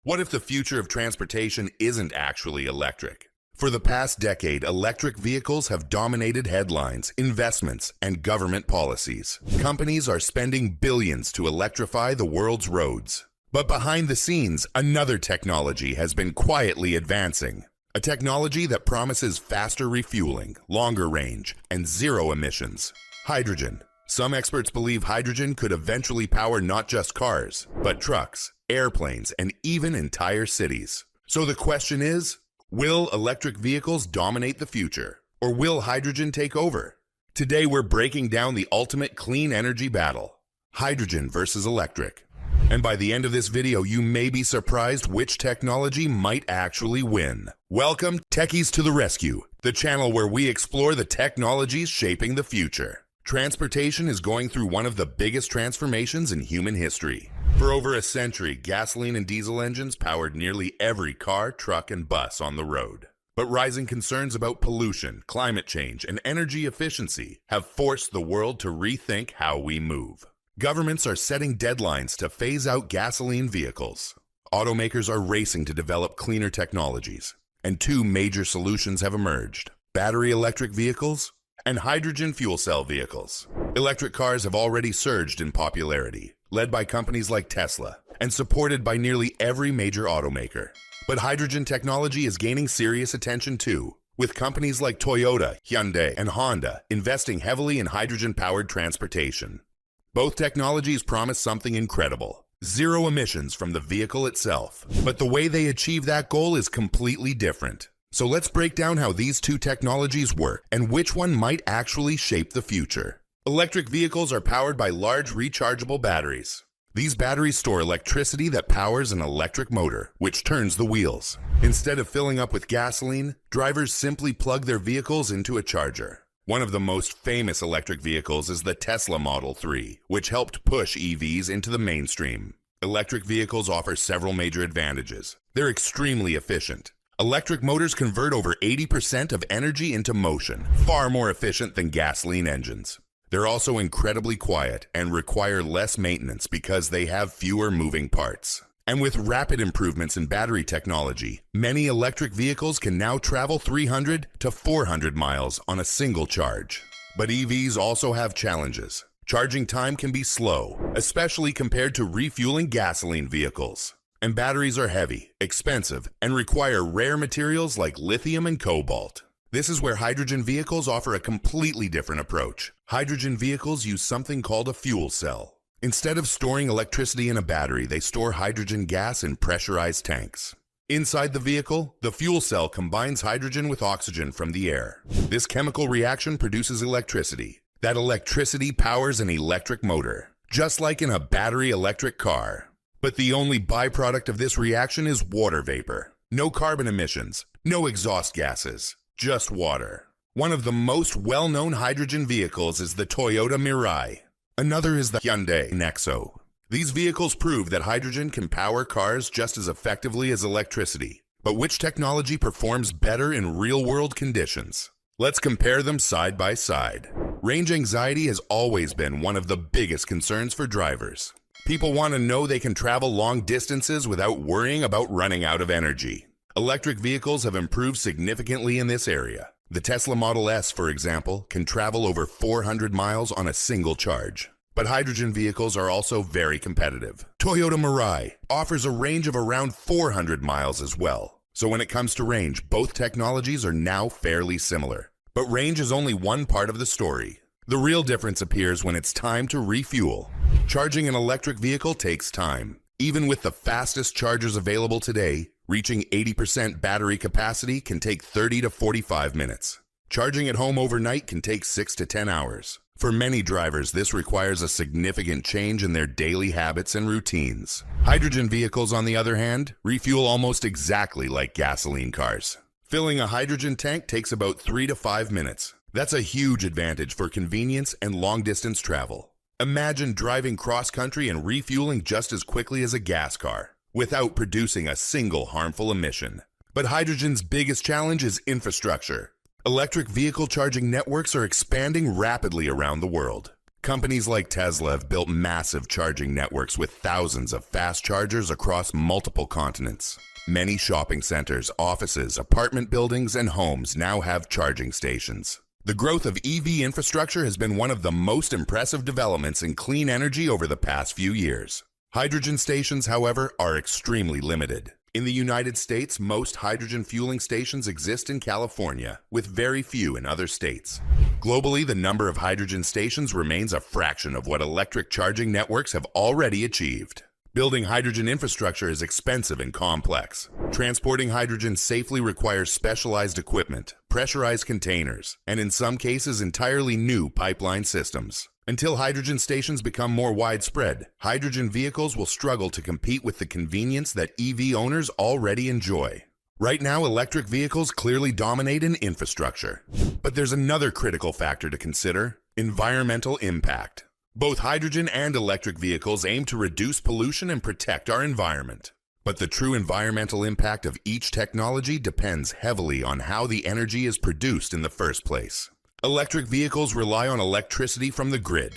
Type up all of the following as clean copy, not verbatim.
What if the future of transportation isn't actually electric? For the past decade, electric vehicles have dominated headlines, investments, and government policies. Companies are spending billions to electrify the world's roads. But behind the scenes, another technology has been quietly advancing. A technology that promises faster refueling, longer range, and zero emissions. Hydrogen. Some experts believe hydrogen could eventually power not just cars, but trucks, airplanes, and even entire cities. So the question is, will electric vehicles dominate the future, or will hydrogen take over? Today we're breaking down the ultimate clean energy battle, hydrogen versus electric. And by the end of this video, you may be surprised which technology might actually win. Welcome, Techies to the Rescue, the channel where we explore the technologies shaping the future. Transportation is going through one of the biggest transformations in human history. For over a century, gasoline and diesel engines powered nearly every car, truck, and bus on the road. But rising concerns about pollution, climate change, and energy efficiency have forced the world to rethink how we move. Governments are setting deadlines to phase out gasoline vehicles. Automakers are racing to develop cleaner technologies, and two major solutions have emerged: battery electric vehicles and hydrogen fuel cell vehicles. Electric cars have already surged in popularity, led by companies like Tesla, and supported by nearly every major automaker. But hydrogen technology is gaining serious attention too, with companies like Toyota, Hyundai, and Honda investing heavily in hydrogen-powered transportation. Both technologies promise something incredible: zero emissions from the vehicle itself. But the way they achieve that goal is completely different. So let's break down how these two technologies work and which one might actually shape the future. Electric vehicles are powered by large rechargeable batteries. These batteries store electricity that powers an electric motor, which turns the wheels. Instead of filling up with gasoline, drivers simply plug their vehicles into a charger. One of the most famous electric vehicles is the Tesla Model 3, which helped push EVs into the mainstream. Electric vehicles offer several major advantages. They're extremely efficient. Electric motors convert over 80% of energy into motion, far more efficient than gasoline engines. They're also incredibly quiet and require less maintenance because they have fewer moving parts. And with rapid improvements in battery technology, many electric vehicles can now travel 300 to 400 miles on a single charge. But EVs also have challenges. Charging time can be slow, especially compared to refueling gasoline vehicles. And batteries are heavy, expensive, and require rare materials like lithium and cobalt. This is where hydrogen vehicles offer a completely different approach. Hydrogen vehicles use something called a fuel cell. Instead of storing electricity in a battery, they store hydrogen gas in pressurized tanks. Inside the vehicle, the fuel cell combines hydrogen with oxygen from the air. This chemical reaction produces electricity. That electricity powers an electric motor, just like in a battery electric car. But the only byproduct of this reaction is water vapor. No carbon emissions, no exhaust gases, just water. One of the most well-known hydrogen vehicles is the Toyota Mirai. Another is the Hyundai Nexo. These vehicles prove that hydrogen can power cars just as effectively as electricity. But which technology performs better in real-world conditions? Let's compare them side by side. Range anxiety has always been one of the biggest concerns for drivers. People want to know they can travel long distances without worrying about running out of energy. Electric vehicles have improved significantly in this area. The Tesla Model S, for example, can travel over 400 miles on a single charge. But hydrogen vehicles are also very competitive. Toyota Mirai offers a range of around 400 miles as well. So when it comes to range, both technologies are now fairly similar. But range is only one part of the story. The real difference appears when it's time to refuel. Charging an electric vehicle takes time. Even with the fastest chargers available today, reaching 80% battery capacity can take 30 to 45 minutes. Charging at home overnight can take 6 to 10 hours. For many drivers, this requires a significant change in their daily habits and routines. Hydrogen vehicles, on the other hand, refuel almost exactly like gasoline cars. Filling a hydrogen tank takes about 3 to 5 minutes. That's a huge advantage for convenience and long-distance travel. Imagine driving cross-country and refueling just as quickly as a gas car, without producing a single harmful emission. But hydrogen's biggest challenge is infrastructure. Electric vehicle charging networks are expanding rapidly around the world. Companies like Tesla have built massive charging networks with thousands of fast chargers across multiple continents. Many shopping centers, offices, apartment buildings, and homes now have charging stations. The growth of EV infrastructure has been one of the most impressive developments in clean energy over the past few years. Hydrogen stations, however, are extremely limited. In the United States, most hydrogen fueling stations exist in California, with very few in other states. Globally, the number of hydrogen stations remains a fraction of what electric charging networks have already achieved. Building hydrogen infrastructure is expensive and complex. Transporting hydrogen safely requires specialized equipment, pressurized containers, and in some cases entirely new pipeline systems. Until hydrogen stations become more widespread, hydrogen vehicles will struggle to compete with the convenience that EV owners already enjoy. Right now, electric vehicles clearly dominate in infrastructure. But there's another critical factor to consider: environmental impact. Both hydrogen and electric vehicles aim to reduce pollution and protect our environment. But the true environmental impact of each technology depends heavily on how the energy is produced in the first place. Electric vehicles rely on electricity from the grid.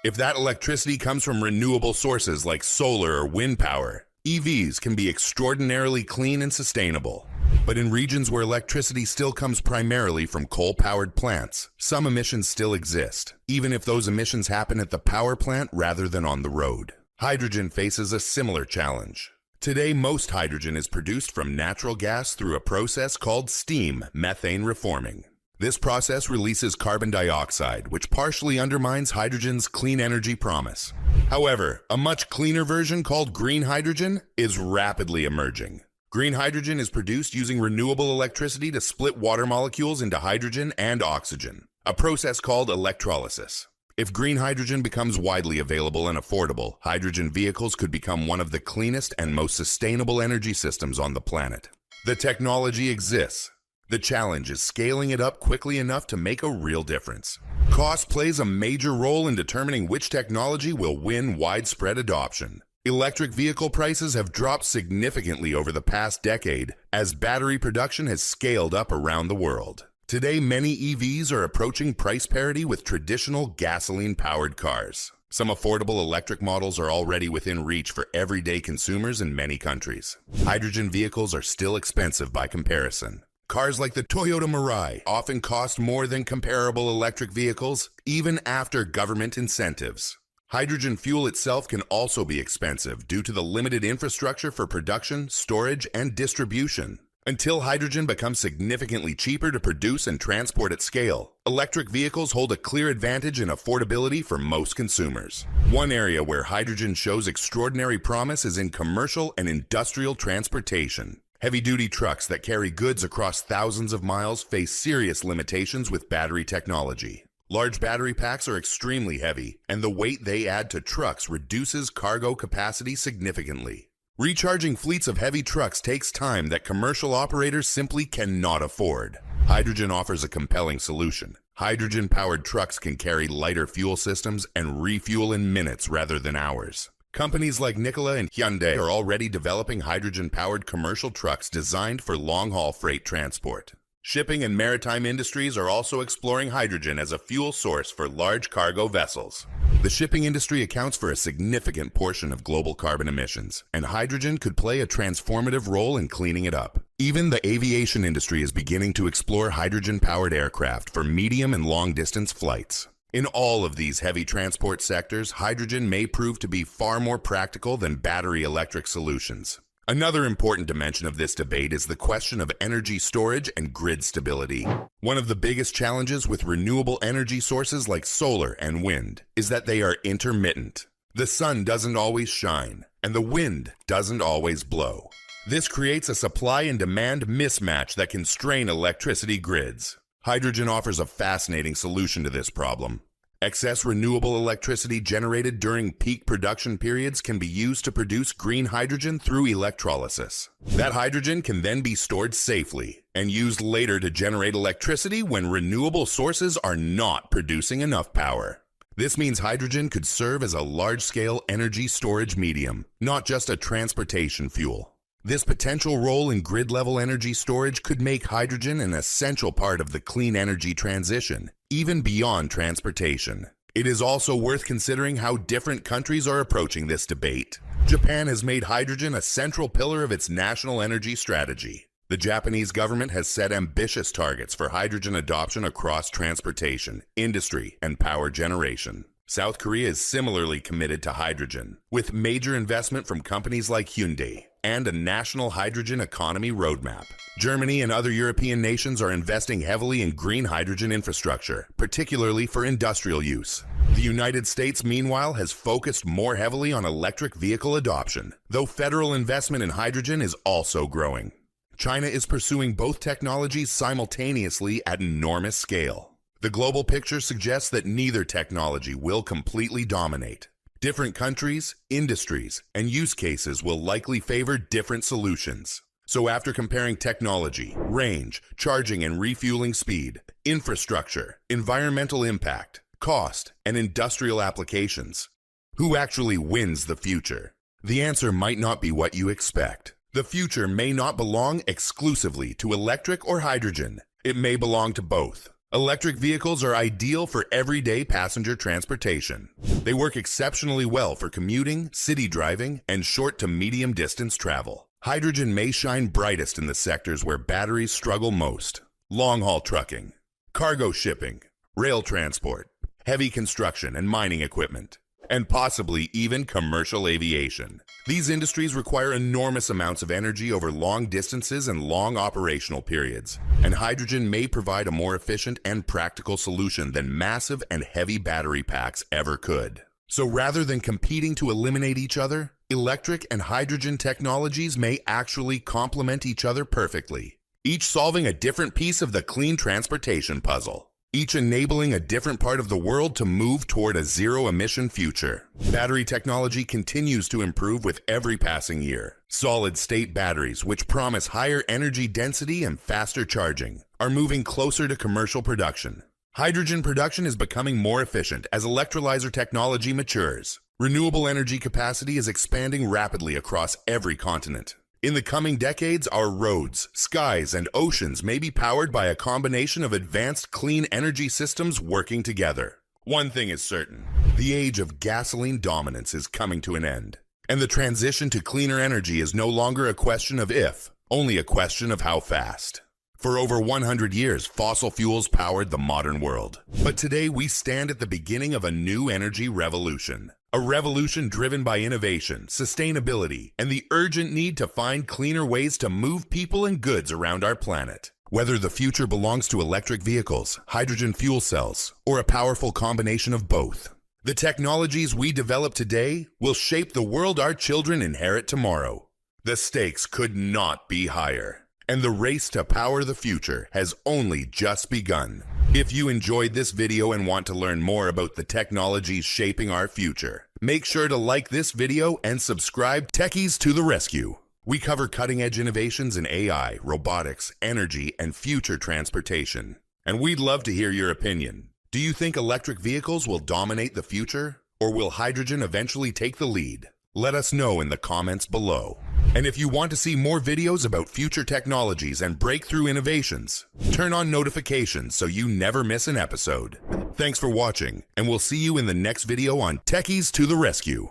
If that electricity comes from renewable sources like solar or wind power, EVs can be extraordinarily clean and sustainable. But in regions where electricity still comes primarily from coal-powered plants, some emissions still exist, even if those emissions happen at the power plant rather than on the road. Hydrogen faces a similar challenge. Today, most hydrogen is produced from natural gas through a process called steam methane reforming. This process releases carbon dioxide, which partially undermines hydrogen's clean energy promise. However, a much cleaner version called green hydrogen is rapidly emerging. Green hydrogen is produced using renewable electricity to split water molecules into hydrogen and oxygen, a process called electrolysis. If green hydrogen becomes widely available and affordable, hydrogen vehicles could become one of the cleanest and most sustainable energy systems on the planet. The technology exists. The challenge is scaling it up quickly enough to make a real difference. Cost plays a major role in determining which technology will win widespread adoption. Electric vehicle prices have dropped significantly over the past decade as battery production has scaled up around the world. Today, many EVs are approaching price parity with traditional gasoline-powered cars. Some affordable electric models are already within reach for everyday consumers in many countries. Hydrogen vehicles are still expensive by comparison. Cars like the Toyota Mirai often cost more than comparable electric vehicles, even after government incentives. Hydrogen fuel itself can also be expensive due to the limited infrastructure for production, storage, and distribution. Until hydrogen becomes significantly cheaper to produce and transport at scale, electric vehicles hold a clear advantage in affordability for most consumers. One area where hydrogen shows extraordinary promise is in commercial and industrial transportation. Heavy-duty trucks that carry goods across thousands of miles face serious limitations with battery technology. Large battery packs are extremely heavy, and the weight they add to trucks reduces cargo capacity significantly. Recharging fleets of heavy trucks takes time that commercial operators simply cannot afford. Hydrogen offers a compelling solution. Hydrogen-powered trucks can carry lighter fuel systems and refuel in minutes rather than hours. Companies like Nikola and Hyundai are already developing hydrogen-powered commercial trucks designed for long-haul freight transport. Shipping and maritime industries are also exploring hydrogen as a fuel source for large cargo vessels. The shipping industry accounts for a significant portion of global carbon emissions, and hydrogen could play a transformative role in cleaning it up. Even the aviation industry is beginning to explore hydrogen-powered aircraft for medium and long-distance flights. In all of these heavy transport sectors, hydrogen may prove to be far more practical than battery electric solutions. Another important dimension of this debate is the question of energy storage and grid stability. One of the biggest challenges with renewable energy sources like solar and wind is that they are intermittent. The sun doesn't always shine, and the wind doesn't always blow. This creates a supply and demand mismatch that can strain electricity grids. Hydrogen offers a fascinating solution to this problem. Excess renewable electricity generated during peak production periods can be used to produce green hydrogen through electrolysis. That hydrogen can then be stored safely and used later to generate electricity when renewable sources are not producing enough power. This means hydrogen could serve as a large-scale energy storage medium, not just a transportation fuel. This potential role in grid-level energy storage could make hydrogen an essential part of the clean energy transition, even beyond transportation. It is also worth considering how different countries are approaching this debate. Japan has made hydrogen a central pillar of its national energy strategy. The Japanese government has set ambitious targets for hydrogen adoption across transportation, industry, and power generation. South Korea is similarly committed to hydrogen, with major investment from companies like Hyundai and a national hydrogen economy roadmap. Germany and other European nations are investing heavily in green hydrogen infrastructure, particularly for industrial use. The United States, meanwhile, has focused more heavily on electric vehicle adoption, though federal investment in hydrogen is also growing. China is pursuing both technologies simultaneously at enormous scale. The global picture suggests that neither technology will completely dominate. Different countries, industries, and use cases will likely favor different solutions. So after comparing technology, range, charging and refueling speed, infrastructure, environmental impact, cost, and industrial applications, who actually wins the future? The answer might not be what you expect. The future may not belong exclusively to electric or hydrogen. It may belong to both. Electric vehicles are ideal for everyday passenger transportation. They work exceptionally well for commuting, city driving, and short to medium distance travel. Hydrogen may shine brightest in the sectors where batteries struggle most: long-haul trucking, cargo shipping, rail transport, heavy construction and mining equipment, and possibly even commercial aviation. These industries require enormous amounts of energy over long distances and long operational periods, and hydrogen may provide a more efficient and practical solution than massive and heavy battery packs ever could. So rather than competing to eliminate each other, electric and hydrogen technologies may actually complement each other perfectly, each solving a different piece of the clean transportation puzzle, each enabling a different part of the world to move toward a zero-emission future. Battery technology continues to improve with every passing year. Solid-state batteries, which promise higher energy density and faster charging, are moving closer to commercial production. Hydrogen production is becoming more efficient as electrolyzer technology matures. Renewable energy capacity is expanding rapidly across every continent. In the coming decades, our roads, skies, and oceans may be powered by a combination of advanced clean energy systems working together. One thing is certain: the age of gasoline dominance is coming to an end, and the transition to cleaner energy is no longer a question of if, only a question of how fast. For over 100 years, fossil fuels powered the modern world. But today we stand at the beginning of a new energy revolution. A revolution driven by innovation, sustainability, and the urgent need to find cleaner ways to move people and goods around our planet. Whether the future belongs to electric vehicles, hydrogen fuel cells, or a powerful combination of both, the technologies we develop today will shape the world our children inherit tomorrow. The stakes could not be higher, and the race to power the future has only just begun. If you enjoyed this video and want to learn more about the technologies shaping our future, make sure to like this video and subscribe. Techies to the rescue. We cover cutting-edge innovations in AI, robotics, energy, and future transportation. And we'd love to hear your opinion. Do you think electric vehicles will dominate the future? Or will hydrogen eventually take the lead? Let us know in the comments below. And if you want to see more videos about future technologies and breakthrough innovations, turn on notifications so you never miss an episode. Thanks for watching, and we'll see you in the next video on Techies to the Rescue.